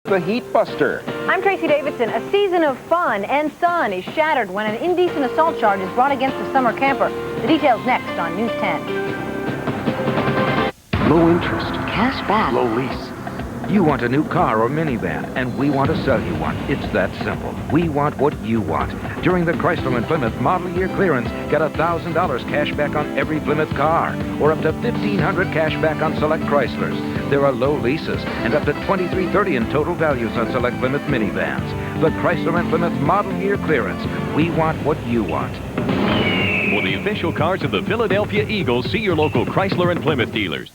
the Heat Buster. I'm Tracy Davidson. A season of fun and sun is shattered when an indecent assault charge is brought against a summer camper. The details next on News 10. Low interest. Cash back. Low lease. You want a new car or minivan, and we want to sell you one. It's that simple. We want what you want. During the Chrysler and Plymouth model year clearance, get $1,000 cash back on every Plymouth car, or up to $1,500 cash back on select Chryslers. There are low leases, and up to $2,330 in total values on select Plymouth minivans. The Chrysler and Plymouth model year clearance. We want what you want. For the official cars of the Philadelphia Eagles, see your local Chrysler and Plymouth dealers.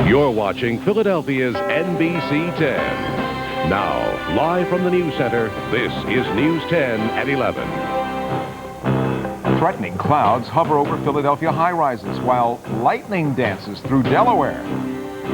You're watching Philadelphia's NBC 10. Now, live from the News Center, this is News 10 at 11. Threatening clouds hover over Philadelphia high-rises while lightning dances through Delaware.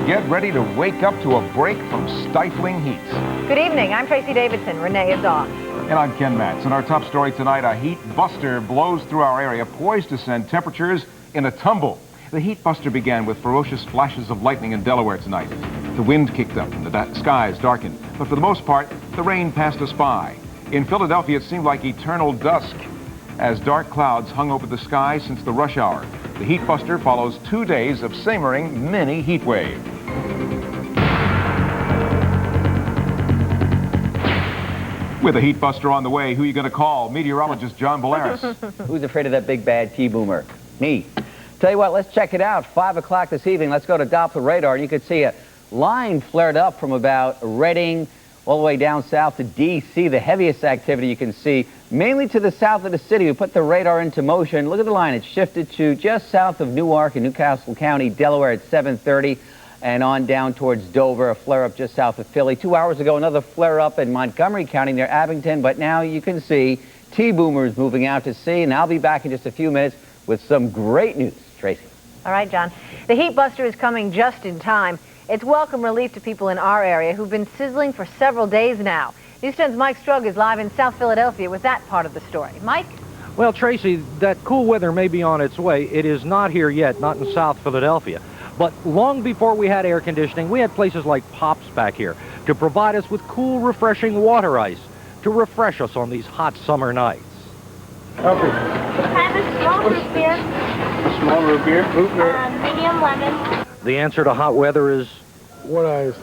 Get ready to wake up to a break from stifling heat. Good evening. I'm Tracy Davidson. Renee is off. And I'm Ken Matz. In our top story tonight, a heat buster blows through our area, poised to send temperatures in a tumble. The heat buster began with ferocious flashes of lightning in Delaware tonight. The wind kicked up and the skies darkened, but for the most part, the rain passed us by. In Philadelphia, it seemed like eternal dusk as dark clouds hung over the sky since the rush hour. The heat buster follows 2 days of simmering mini heat wave. With a heat buster on the way, who are you going to call? Meteorologist John Bolaris. Who's afraid of that big bad T-boomer? Me. Tell you what, let's check it out. 5 o'clock this evening, let's go to Doppler radar, and you can see a line flared up from about Reading all the way down south to D.C. The heaviest activity you can see mainly to the south of the city. We put the radar into motion. Look at the line. It's shifted to just south of Newark in Newcastle County, Delaware at 7:30, and on down towards Dover, a flare-up just south of Philly. 2 hours ago, another flare-up in Montgomery County near Abington, but now you can see T-boomers moving out to sea, and I'll be back in just a few minutes with some great news. Tracy. All right, John. The heat buster is coming just in time. It's welcome relief to people in our area who've been sizzling for several days now. News 10's Mike Strug is live in South Philadelphia with that part of the story. Mike? Well, Tracy, that cool weather may be on its way. It is not here yet, not in South Philadelphia. But long before we had air conditioning, we had places like Pops back here to provide us with cool, refreshing water ice to refresh us on these hot summer nights. Okay. Have a small root beer. Small root beer? Root beer. Medium lemon. The answer to hot weather is... What ice?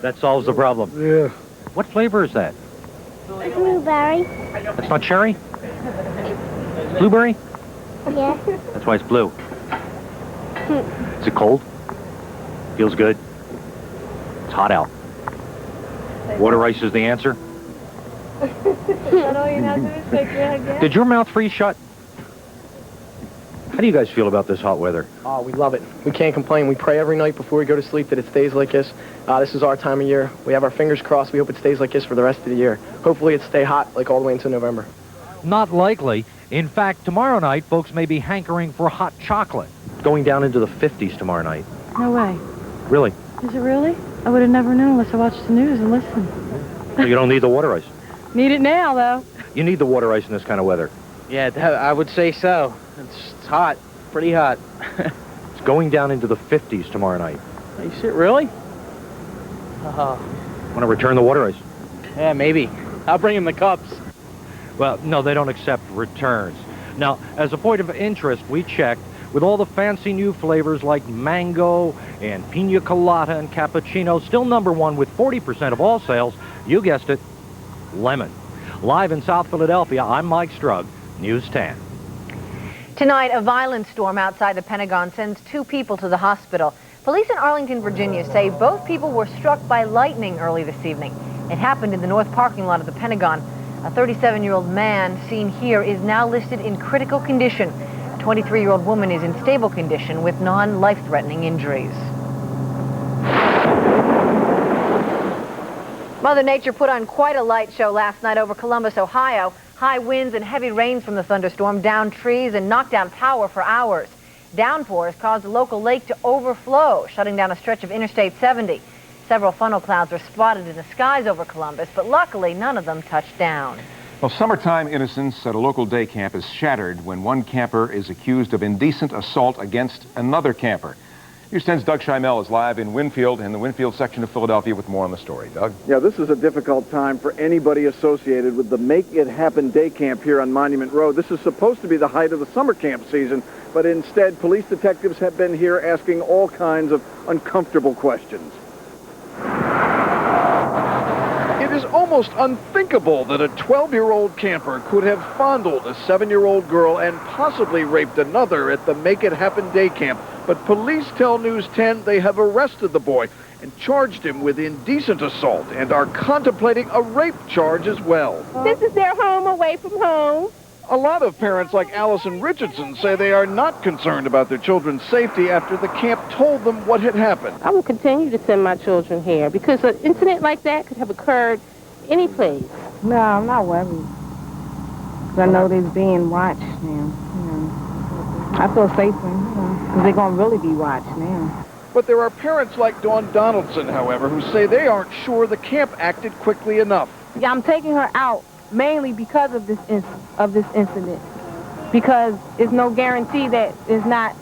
That solves the problem. Yeah. What flavor is that? Blueberry. That's not cherry? Blueberry? Yeah. That's why it's blue. Is it cold? Feels good? It's hot out. Water ice is the answer? Did your mouth freeze shut? How do you guys feel about this hot weather? Oh, we love it. We can't complain. We pray every night before we go to sleep that it stays like this. This is our time of year. We have our fingers crossed. We hope it stays like this for the rest of the year. Hopefully it stay hot like all the way into November. Not likely. In fact, tomorrow night, folks may be hankering for hot chocolate. Going down into the 50s tomorrow night. No way. Really? Is it really? I would have never known unless I watched the news and listened. So you don't need the water ice? Need it now, though. You need the water ice in this kind of weather. Yeah, I would say so. It's hot. Pretty hot. It's going down into the 50s tomorrow night. Are you serious? Really? Want to return the water ice? Yeah, maybe. I'll bring him the cups. Well, no, they don't accept returns. Now, as a point of interest, we checked with all the fancy new flavors like mango and pina colada and cappuccino, still #1 with 40% of all sales. You guessed it, lemon. Live in South Philadelphia, I'm Mike Strug, News 10. Tonight, a violent storm outside the Pentagon sends 2 people to the hospital. Police in Arlington, Virginia say both people were struck by lightning early this evening. It happened in the north parking lot of the Pentagon. A 37-year-old man seen here is now listed in critical condition. A 23-year-old woman is in stable condition with non-life-threatening injuries. Mother Nature put on quite a light show last night over Columbus, Ohio. High winds and heavy rains from the thunderstorm downed trees and knocked down power for hours. Downpours caused a local lake to overflow, shutting down a stretch of Interstate 70. Several funnel clouds were spotted in the skies over Columbus, but luckily none of them touched down. Well, summertime innocence at a local day camp is shattered when one camper is accused of indecent assault against another camper. News 10's Doug Schimel is live in Winfield, in the Winfield section of Philadelphia, with more on the story. Doug? Yeah, this is a difficult time for anybody associated with the Make It Happen Day Camp here on Monument Road. This is supposed to be the height of the summer camp season, but instead, police detectives have been here asking all kinds of uncomfortable questions. It is almost unthinkable that a 12-year-old camper could have fondled a 7-year-old girl and possibly raped another at the Make It Happen Day Camp. But police tell News 10 they have arrested the boy and charged him with indecent assault and are contemplating a rape charge as well. This is their home away from home. A lot of parents like Allison Richardson say they are not concerned about their children's safety after the camp told them what had happened. I will continue to send my children here because an incident like that could have occurred any place. No, I'm not worried. 'Cause I know they're being watched now. You know, I feel safer, because they're going to really be watched now. But there are parents like Dawn Donaldson, however, who say they aren't sure the camp acted quickly enough. Yeah, I'm taking her out mainly because of this incident. Because it's no guarantee that it's not,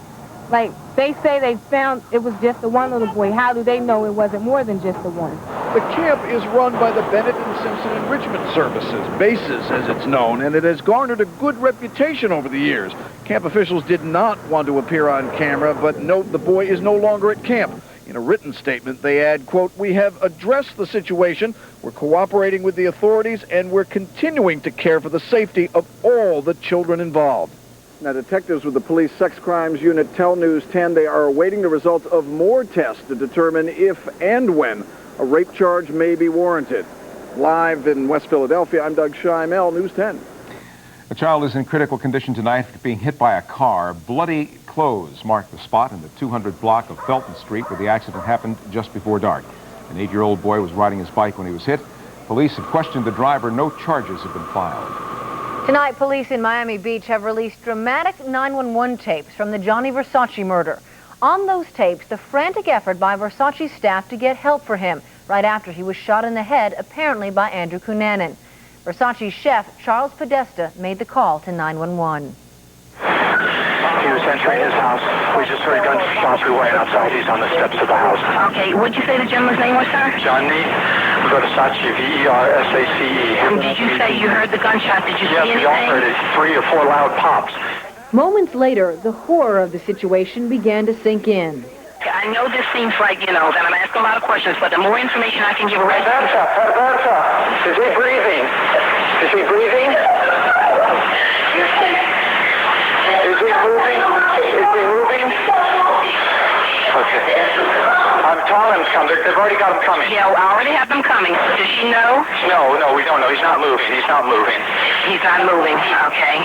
like, they say they found it was just the one little boy. How do they know it wasn't more than just the one? The camp is run by the Bennett and Simpson Enrichment Services, BASES as it's known, and it has garnered a good reputation over the years. Camp officials did not want to appear on camera, but note the boy is no longer at camp. In a written statement, they add, quote, "We have addressed the situation, we're cooperating with the authorities, and we're continuing to care for the safety of all the children involved." Now, detectives with the police sex crimes unit tell News 10 they are awaiting the results of more tests to determine if and when a rape charge may be warranted. Live in West Philadelphia, I'm Doug Schimel, News 10. A child is in critical condition tonight after being hit by a car. Bloody clothes mark the spot in the 200 block of Felton Street where the accident happened just before dark. An 8-year-old boy was riding his bike when he was hit. Police have questioned the driver. No charges have been filed. Tonight, police in Miami Beach have released dramatic 911 tapes from the Gianni Versace murder. On those tapes, the frantic effort by Versace's staff to get help for him right after he was shot in the head, apparently by Andrew Cunanan. Versace's chef, Charles Podesta, made the call to 911. He was entering his house. We just heard gunshots. We went outside. He's on the steps of the house. Okay, what'd you say the gentleman's name was, sir? Gianni Versace, V-E-R-S-A-C-E. And did you say you heard the gunshot? Did you see anything? Yes, we all heard it. 3 or 4 loud pops. Moments later, the horror of the situation began to sink in. I know this seems like, that I'm asking a lot of questions, but the more information I can give away... Roberta, is he breathing? Is he breathing? Is he moving? Is he moving? Okay. I'm telling him to come. They've already got him coming. Yeah, I already have them coming. Does she know? No, we don't know. He's not moving. He's not moving. He's not moving. Okay.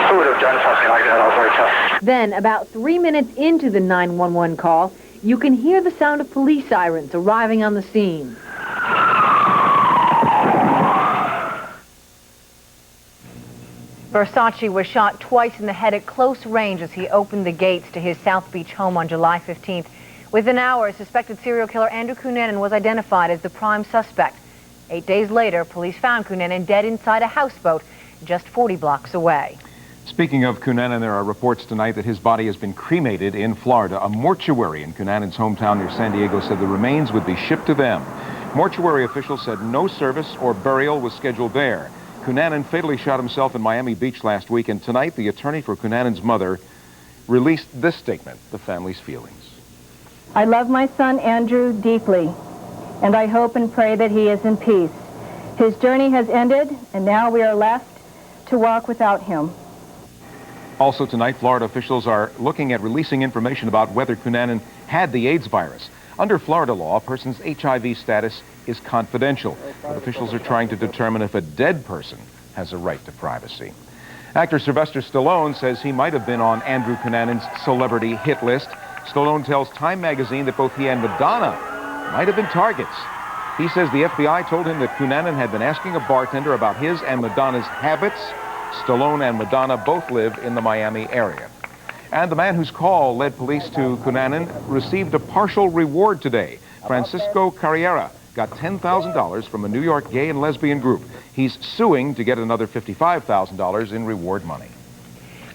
Who would have done something like that? I was very tough. Then, about 3 minutes into the 911 call, you can hear the sound of police sirens arriving on the scene. Versace was shot twice in the head at close range as he opened the gates to his South Beach home on July 15th. Within hours, suspected serial killer Andrew Cunanan was identified as the prime suspect. 8 days later, police found Cunanan dead inside a houseboat just 40 blocks away. Speaking of Cunanan, there are reports tonight that his body has been cremated in Florida. A mortuary in Cunanan's hometown near San Diego said the remains would be shipped to them. Mortuary officials said no service or burial was scheduled there. Cunanan fatally shot himself in Miami Beach last week, and tonight the attorney for Cunanan's mother released this statement, the family's feelings. I love my son Andrew deeply, and I hope and pray that he is in peace. His journey has ended, and now we are left to walk without him. Also tonight, Florida officials are looking at releasing information about whether Cunanan had the AIDS virus. Under Florida law, a person's HIV status is confidential, but officials are trying to determine if a dead person has a right to privacy. Actor Sylvester Stallone says he might have been on Andrew Cunanan's celebrity hit list. Stallone tells Time magazine that both he and Madonna might have been targets. He says the FBI told him that Cunanan had been asking a bartender about his and Madonna's habits. Stallone and Madonna both live in the Miami area. And the man whose call led police to Cunanan received a partial reward today. Francisco Carriera got $10,000 from a New York gay and lesbian group. He's suing to get another $55,000 in reward money.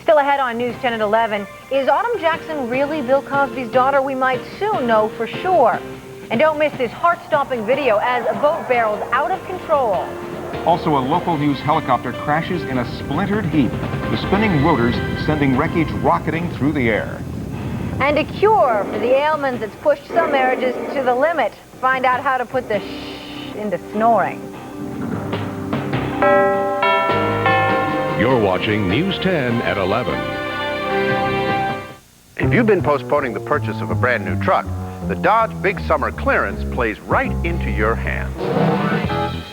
Still ahead on News 10 at 11, is Autumn Jackson really Bill Cosby's daughter? We might soon know for sure. And don't miss this heart-stopping video as a boat barrels out of control. Also, a local news helicopter crashes in a splintered heap, the spinning rotors sending wreckage rocketing through the air. And a cure for the ailments that's pushed some marriages to the limit. Find out how to put the shh into snoring. You're watching News 10 at 11. If you've been postponing the purchase of a brand new truck, the Dodge Big Summer Clearance plays right into your hands.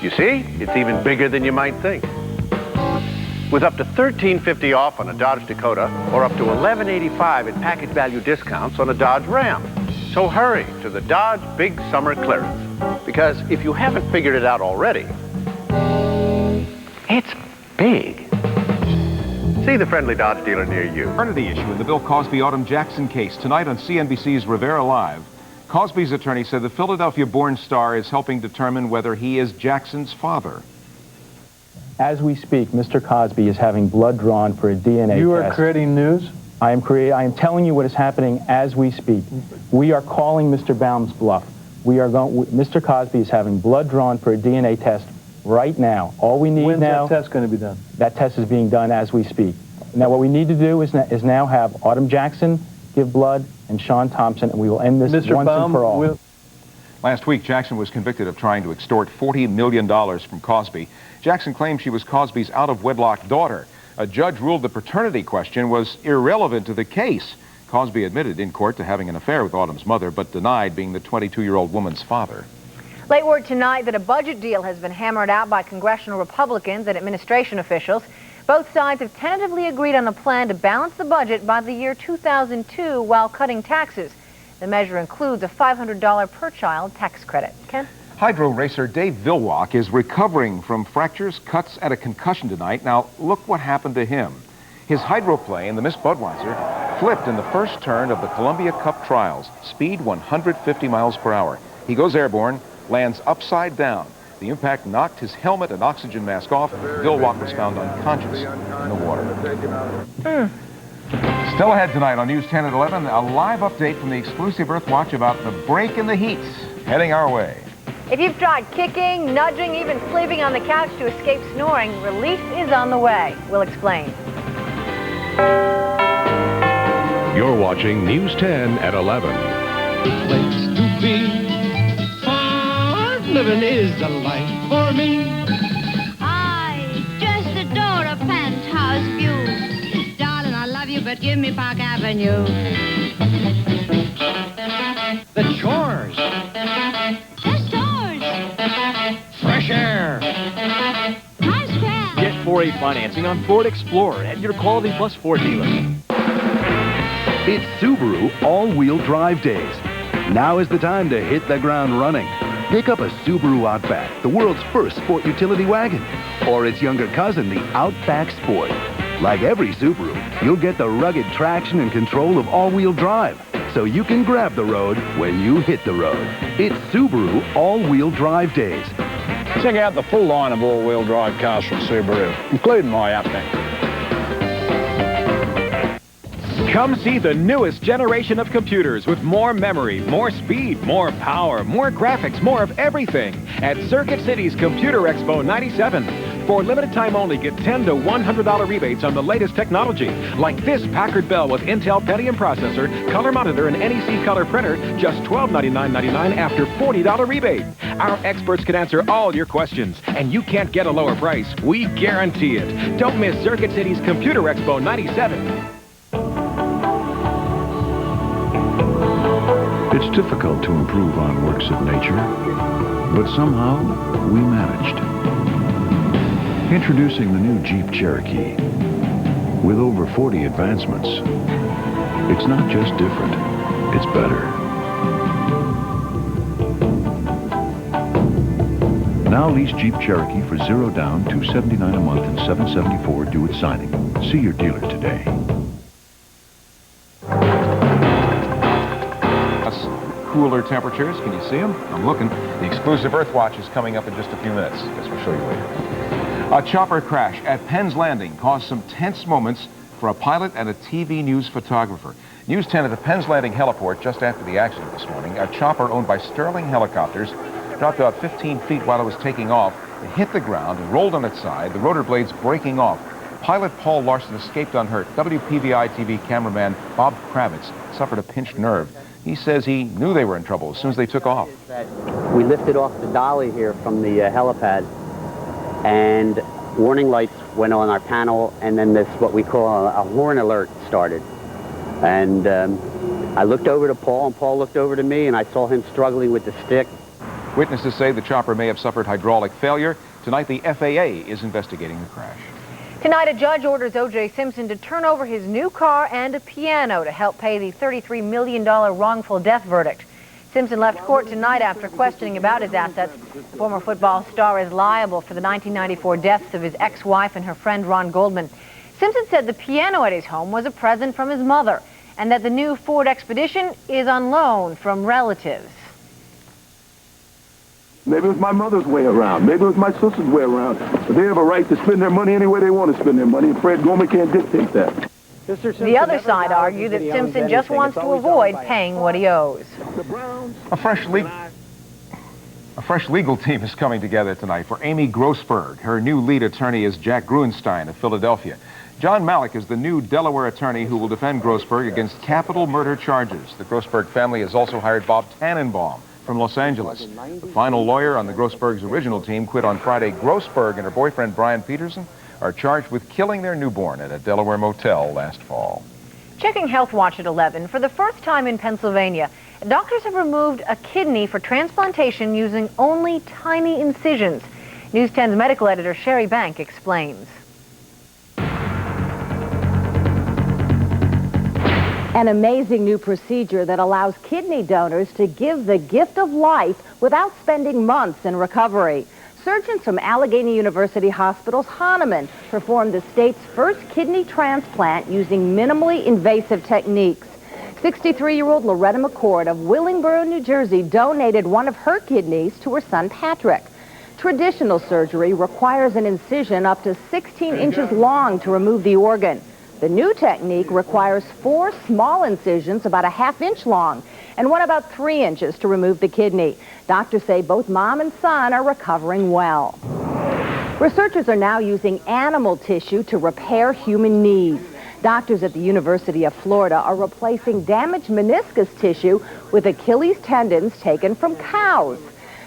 You see, it's even bigger than you might think. With up to $13.50 off on a Dodge Dakota or up to $11.85 in package value discounts on a Dodge Ram. So hurry to the Dodge Big Summer Clearance. Because if you haven't figured it out already, it's big. See the friendly Dodge dealer near you. Paternity issue in the Bill Cosby Autumn Jackson case tonight on CNBC's Rivera Live. Cosby's attorney said the Philadelphia-born star is helping determine whether he is Jackson's father. As we speak, Mr. Cosby is having blood drawn for a DNA test. You are creating news? I am telling you what is happening as we speak. We are calling Mr. Baum's bluff. Mr. Cosby is having blood drawn for a DNA test right now. All we need now... When's that test going to be done? That test is being done as we speak. Now, what we need to do is now have Autumn Jackson give blood and Sean Thompson, and we will end this once and for all. Last week, Jackson was convicted of trying to extort $40 million from Cosby. Jackson claimed she was Cosby's out-of-wedlock daughter. A judge ruled the paternity question was irrelevant to the case. Cosby admitted in court to having an affair with Autumn's mother, but denied being the 22-year-old woman's father. Late word tonight that a budget deal has been hammered out by congressional Republicans and administration officials. Both sides have tentatively agreed on a plan to balance the budget by the year 2002 while cutting taxes. The measure includes a $500 per child tax credit. Ken? Hydro racer Dave Vilwalk is recovering from fractures, cuts, and a concussion tonight. Now, look what happened to him. His hydroplane, the Miss Budweiser, flipped in the first turn of the Columbia Cup trials, speed 150 miles per hour. He goes airborne, lands upside down. The impact knocked his helmet and oxygen mask off. Vilwalk was found unconscious in the water. Still ahead tonight on News 10 at 11, a live update from the exclusive Earth Watch about the break in the heats heading our way. If you've tried kicking, nudging, even sleeping on the couch to escape snoring, relief is on the way. We'll explain. You're watching News 10 at 11. Place to be. Living is a life for me. I just adore a penthouse view. Darling, I love you, but give me Park Avenue. The chores. Just doors. Fresh air. Get 4A financing on Ford Explorer at your Quality Plus Ford dealer. It's Subaru all-wheel drive days. Now is the time to hit the ground running. Pick up a Subaru Outback, the world's first sport utility wagon, or its younger cousin, the Outback Sport. Like every Subaru, you'll get the rugged traction and control of all-wheel drive, so you can grab the road when you hit the road. It's Subaru all-wheel drive days. Check out the full line of all-wheel drive cars from Subaru, including my Outback. Come see the newest generation of computers with more memory, more speed, more power, more graphics, more of everything at Circuit City's Computer Expo 97. For limited time only, get $10 to $100 rebates on the latest technology, like this Packard Bell with Intel Pentium processor, color monitor, and NEC color printer, just $1299.99 after $40 rebate. Our experts can answer all your questions, and you can't get a lower price. We guarantee it. Don't miss Circuit City's Computer Expo 97. It's difficult to improve on works of nature, but somehow we managed. Introducing the new Jeep Cherokee. With over 40 advancements, it's not just different, it's better. Now lease Jeep Cherokee for $0 down, $279 a month, and $774 due at signing. See your dealer today. Cooler temperatures. Can you see them? I'm looking. The exclusive Earth Watch is coming up in just a few minutes. Guess we'll show you later. A chopper crash at Penn's Landing caused some tense moments for a pilot and a TV news photographer. News 10 at the Penn's Landing heliport just after the accident this morning. A chopper owned by Sterling Helicopters dropped about 15 feet while it was taking off. It hit the ground and rolled on its side, the rotor blades breaking off. Pilot Paul Larson escaped unhurt. WPVI-TV cameraman Bob Kravitz suffered a pinched nerve. He says he knew they were in trouble as soon as they took off. We lifted off the dolly here from the helipad, and warning lights went on our panel, and then this, what we call a horn alert, started. And I looked over to Paul, and Paul looked over to me, and I saw him struggling with the stick. Witnesses say the chopper may have suffered hydraulic failure. Tonight, the FAA is investigating the crash. Tonight, a judge orders O.J. Simpson to turn over his new car and a piano to help pay the $33 million wrongful death verdict. Simpson left court tonight after questioning about his assets. The former football star is liable for the 1994 deaths of his ex-wife and her friend Ron Goldman. Simpson said the piano at his home was a present from his mother and that the new Ford Expedition is on loan from relatives. Maybe it was my mother's way around. Maybe it was my sister's way around. But they have a right to spend their money any way they want to spend their money, and Fred Gorman can't dictate that. The other side argued that Simpson just wants to avoid paying what he owes. A fresh legal team is coming together tonight for Amy Grossberg. Her new lead attorney is Jack Gruenstein of Philadelphia. John Malik is the new Delaware attorney who will defend Grossberg against capital murder charges. The Grossberg family has also hired Bob Tannenbaum from Los Angeles. The final lawyer on the Grossberg's original team quit on Friday. Grossberg and her boyfriend Brian Peterson are charged with killing their newborn at a Delaware motel last fall. Checking Health Watch at 11. For the first time in Pennsylvania, doctors have removed a kidney for transplantation using only tiny incisions. News 10's medical editor Sherry Bank explains. An amazing new procedure that allows kidney donors to give the gift of life without spending months in recovery. Surgeons from Allegheny University Hospital's Hahnemann performed the state's first kidney transplant using minimally invasive techniques. 63-year-old Loretta McCord of Willingboro, New Jersey, donated one of her kidneys to her son Patrick. Traditional surgery requires an incision up to 16 inches long to remove the organ. The new technique requires 4 small incisions about a ½ inch long and one about 3 inches to remove the kidney. Doctors say both mom and son are recovering well. Researchers are now using animal tissue to repair human knees. Doctors at the University of Florida are replacing damaged meniscus tissue with Achilles tendons taken from cows.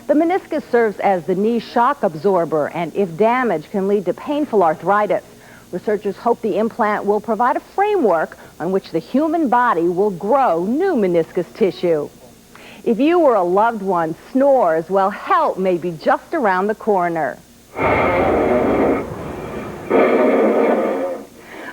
The meniscus serves as the knee shock absorber and, if damaged, can lead to painful arthritis. Researchers hope the implant will provide a framework on which the human body will grow new meniscus tissue. If you or a loved one snores, well, help may be just around the corner.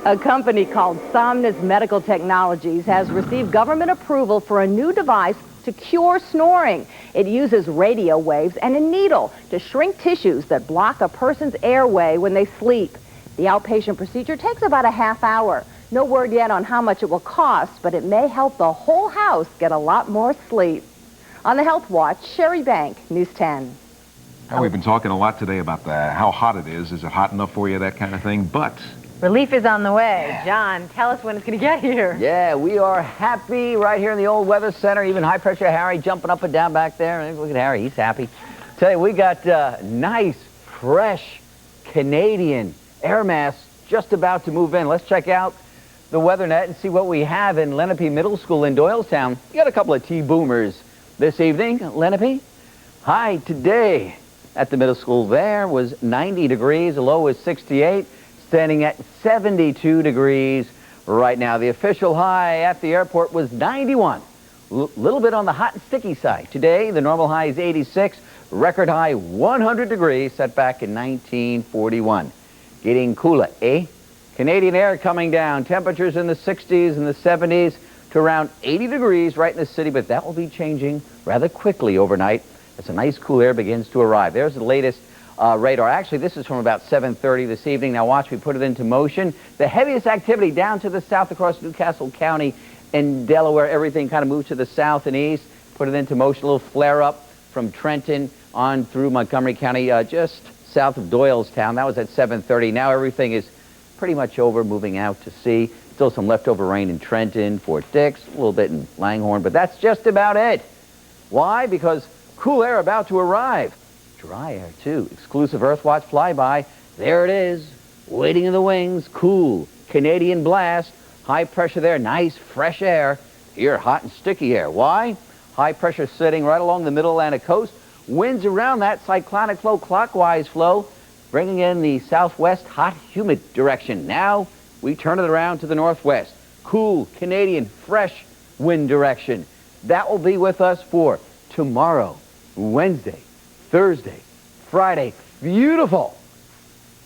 A company called Somnus Medical Technologies has received government approval for a new device to cure snoring. It uses radio waves and a needle to shrink tissues that block a person's airway when they sleep. The outpatient procedure takes about a ½ hour. No word yet on how much it will cost, but it may help the whole house get a lot more sleep. On the Health Watch, Sherry Bank, News 10. Well, we've been talking a lot today about how hot it is. Is it hot enough for you, that kind of thing? But relief is on the way. John, tell us when it's going to get here. Yeah, we are happy right here in the old weather center. Even high pressure Harry jumping up and down back there. Look at Harry, he's happy. Tell you, we got nice, fresh Canadian air mass just about to move in. Let's check out the weather net and see what we have in Lenape Middle School in Doylestown. You got a couple of T-boomers this evening. Lenape, high today at the middle school there was 90 degrees. The low was 68, standing at 72 degrees right now. The official high at the airport was 91. Little bit on the hot and sticky side. Today, the normal high is 86. Record high 100 degrees set back in 1941. Getting cooler, eh? Canadian air coming down. Temperatures in the 60s and the 70s to around 80 degrees right in the city, but that will be changing rather quickly overnight as a nice cool air begins to arrive. There's the latest radar. Actually, this is from about 7:30 this evening. Now watch me put it into motion. The heaviest activity down to the south across Newcastle County in Delaware. Everything kind of moves to the south and east. Put it into motion. A little flare up from Trenton on through Montgomery County, just south of Doylestown. That was at 7:30. Now everything is pretty much over, moving out to sea. Still some leftover rain in Trenton, Fort Dix, a little bit in Langhorne, but that's just about it. Why? Because cool air about to arrive. Dry air, too. Exclusive Earthwatch flyby. There it is, waiting in the wings. Cool Canadian blast. High pressure there, nice fresh air. Here, hot and sticky air. Why? High pressure sitting right along the middle Atlantic coast. Winds around that cyclonic flow, clockwise flow, bringing in the southwest hot, humid direction. Now we turn it around to the northwest. Cool Canadian fresh wind direction. That will be with us for tomorrow, Wednesday, Thursday, Friday. Beautiful.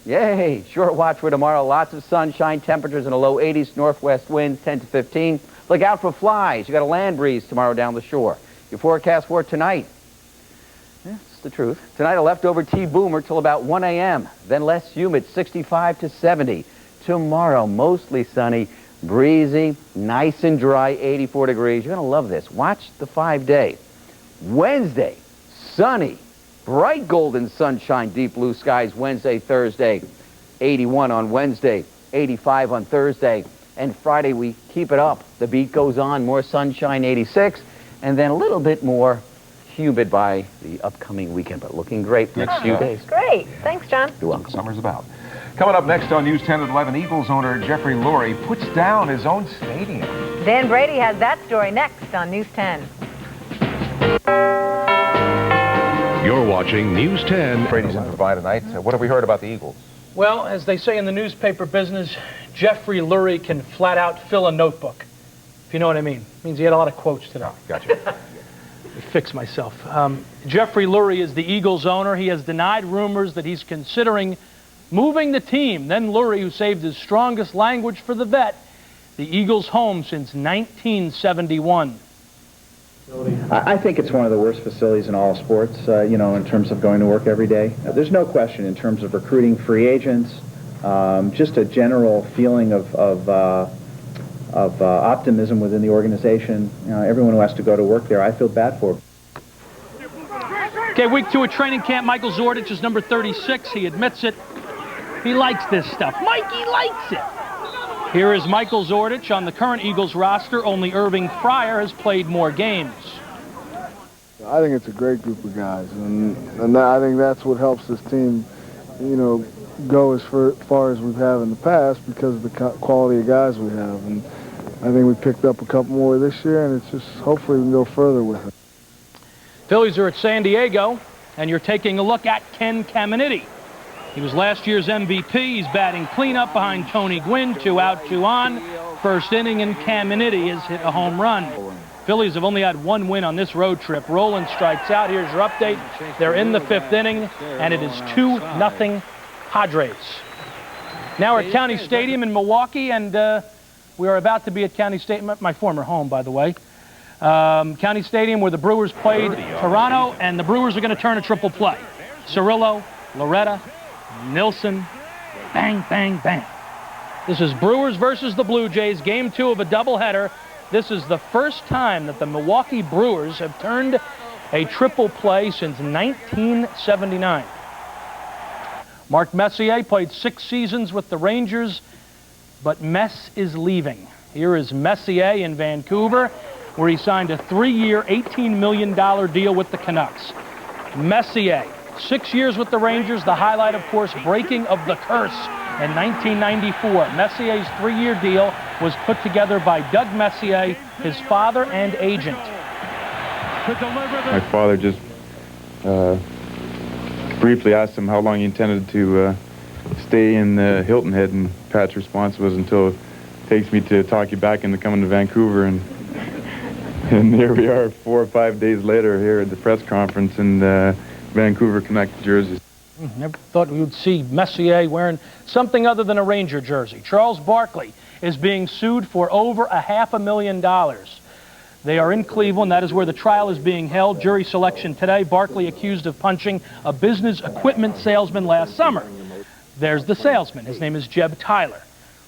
Yay. Short watch for tomorrow. Lots of sunshine, temperatures in the low 80s, northwest winds 10 to 15. Look out for flies. You got a land breeze tomorrow down the shore. Your forecast for tonight. That's the truth. Tonight a leftover T-boomer till about 1 a.m. Then less humid, 65 to 70. Tomorrow mostly sunny, breezy, nice and dry, 84 degrees. You're going to love this. Watch the 5-day. Wednesday, sunny, bright golden sunshine, deep blue skies Wednesday, Thursday, 81 on Wednesday, 85 on Thursday, and Friday we keep it up. The beat goes on, more sunshine, 86, and then a little bit more humid by the upcoming weekend, but looking great the next few days. Great. Thanks, John. You're welcome. Summer's about. Coming up next on News 10 at 11, Eagles owner Jeffrey Lurie puts down his own stadium. Dan Brady has that story next on News 10. You're watching News 10. Brady's in Provide tonight. What have we heard about the Eagles? Well, as they say in the newspaper business, Jeffrey Lurie can flat out fill a notebook, if you know what I mean. It means he had a lot of quotes today. Oh, gotcha. Fix myself. Jeffrey Lurie is the Eagles owner. He has denied rumors that he's considering moving the team. Then Lurie, who saved his strongest language for the vet, the Eagles' home since 1971. I think it's one of the worst facilities in all sports, you know, in terms of going to work every day. There's no question in terms of recruiting free agents, just a general feeling of optimism within the organization. You know, everyone who has to go to work there, I feel bad for. Okay, week 2 of training camp. Michael Zordich is number 36. He admits it. He likes this stuff. Mikey likes it. Here is Michael Zordich on the current Eagles roster. Only Irving Fryer has played more games. I think it's a great group of guys, and I think that's what helps this team, you know, go as far as we've had in the past because of the quality of guys we have. And I think we picked up a couple more this year, and it's just hopefully we can go further with it. Phillies are at San Diego, and you're taking a look at Ken Caminiti. He was last year's MVP. He's batting cleanup behind Tony Gwynn, 2 out, 2 on. First inning, and Caminiti has hit a home run. Phillies have only had 1 win on this road trip. Roland strikes out. Here's your update. They're in the 5th inning, and it is 2-0 Padres. Now we're at County Stadium in Milwaukee, and we are about to be at County Stadium, my former home, by the way. County Stadium where the Brewers played Toronto, and the Brewers are going to turn a triple play. Cirillo, Loretta, Nilsson, bang, bang, bang. This is Brewers versus the Blue Jays, game 2 of a doubleheader. This is the first time that the Milwaukee Brewers have turned a triple play since 1979. Mark Messier played 6 seasons with the Rangers, but Mess is leaving. Here is Messier in Vancouver, where he signed a 3-year, $18 million deal with the Canucks. Messier, 6 years with the Rangers, the highlight, of course, breaking of the curse in 1994. Messier's 3-year deal was put together by Doug Messier, his father and agent. My father just briefly asked him how long he intended to stay in Hilton Head, and Pat's response was, until it takes me to talk you back into coming to Vancouver. And here we are 4 or 5 days later here at the press conference in Vancouver Canucks jerseys. Never thought we would see Messier wearing something other than a Ranger jersey. Charles Barkley is being sued for over $500,000. They are in Cleveland. That is where the trial is being held. Jury selection today. Barkley accused of punching a business equipment salesman last summer. There's the salesman. His name is Jeb Tyler.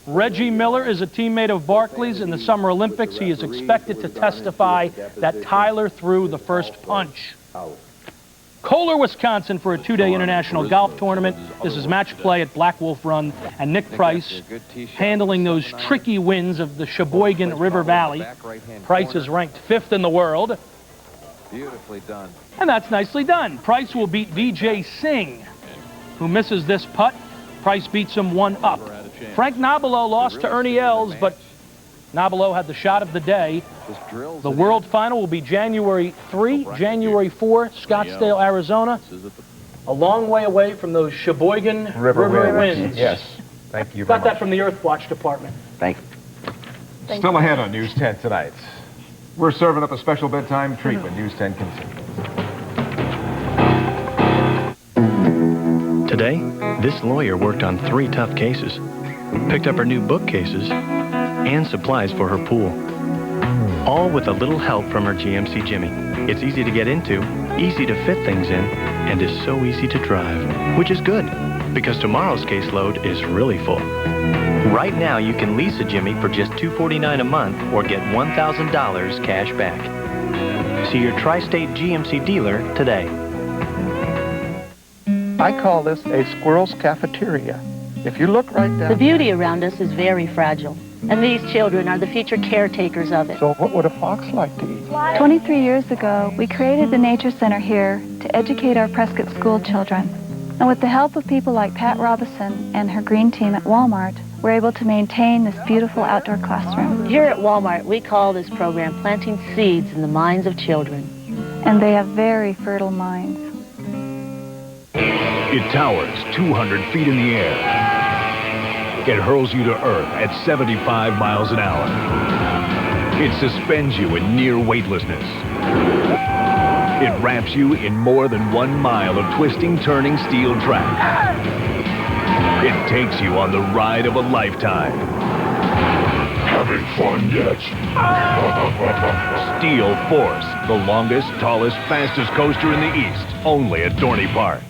Reggie Miller is a teammate of Barkley's in the Summer Olympics. He is expected to testify that Tyler threw the first punch. Kohler, Wisconsin for a two-day international golf tournament. This is match play at Black Wolf Run, and Nick Price handling those tricky winds of the Sheboygan River Valley. Price is ranked 5th in the world. Beautifully done. And that's nicely done. Price will beat Vijay Singh, who misses this putt. Price beats him 1 up. Frank Nobilo lost to Ernie Els, but Nobilo had the shot of the day. The World Final will be January 3, January 4, Scottsdale, Arizona. A long way away from those Sheboygan River winds. Yes. Thank you very Got that much. from the Earthwatch Department. Thank you. Still ahead on News 10 tonight. We're serving up a special bedtime treat when News 10 continues. Today, this lawyer worked on 3 tough cases, picked up her new bookcases, and supplies for her pool. All with a little help from her GMC Jimmy. It's easy to get into, easy to fit things in, and is so easy to drive, which is good, because tomorrow's caseload is really full. Right now, you can lease a Jimmy for just $249 a month or get $1,000 cash back. See your Tri-State GMC dealer today. I call this a squirrel's cafeteria. If you look right down... The beauty around us is very fragile, and these children are the future caretakers of it. So what would a fox like to eat? 23 years ago, we created the Nature Center here to educate our Prescott school children. And with the help of people like Pat Robinson and her green team at Walmart, we're able to maintain this beautiful outdoor classroom. Here at Walmart, we call this program Planting Seeds in the Minds of Children. And they have very fertile minds. It towers 200 feet in the air. It hurls you to Earth at 75 miles an hour. It suspends you in near weightlessness. It wraps you in more than 1 mile of twisting, turning steel track. It takes you on the ride of a lifetime. Having fun yet? Steel Force, the longest, tallest, fastest coaster in the East, only at Dorney Park.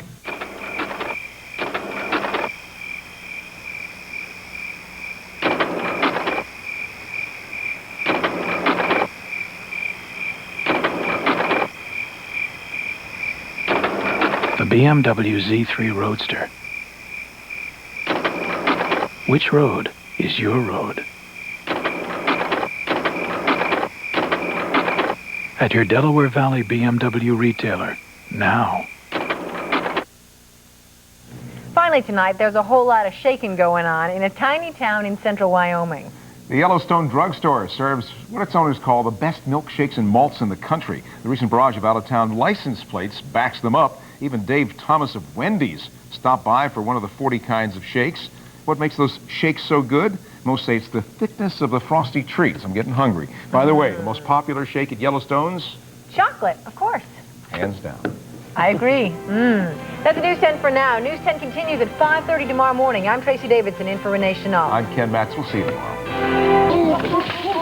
The BMW Z3 Roadster. Which road is your road? At your Delaware Valley BMW retailer, now. Finally tonight, there's a whole lot of shaking going on in a tiny town in central Wyoming. The Yellowstone drugstore serves what its owners call the best milkshakes and malts in the country. The recent barrage of out-of-town license plates backs them up. Even Dave Thomas of Wendy's stopped by for one of the 40 kinds of shakes. What makes those shakes so good? Most say it's the thickness of the frosty treats. I'm getting hungry. By the way, the most popular shake at Yellowstone's? Chocolate, of course. Hands down. I agree. That's the News 10 for now. News 10 continues at 5:30 tomorrow morning. I'm Tracy Davidson in for Renee Chenault. I'm Ken Matz. We'll see you tomorrow.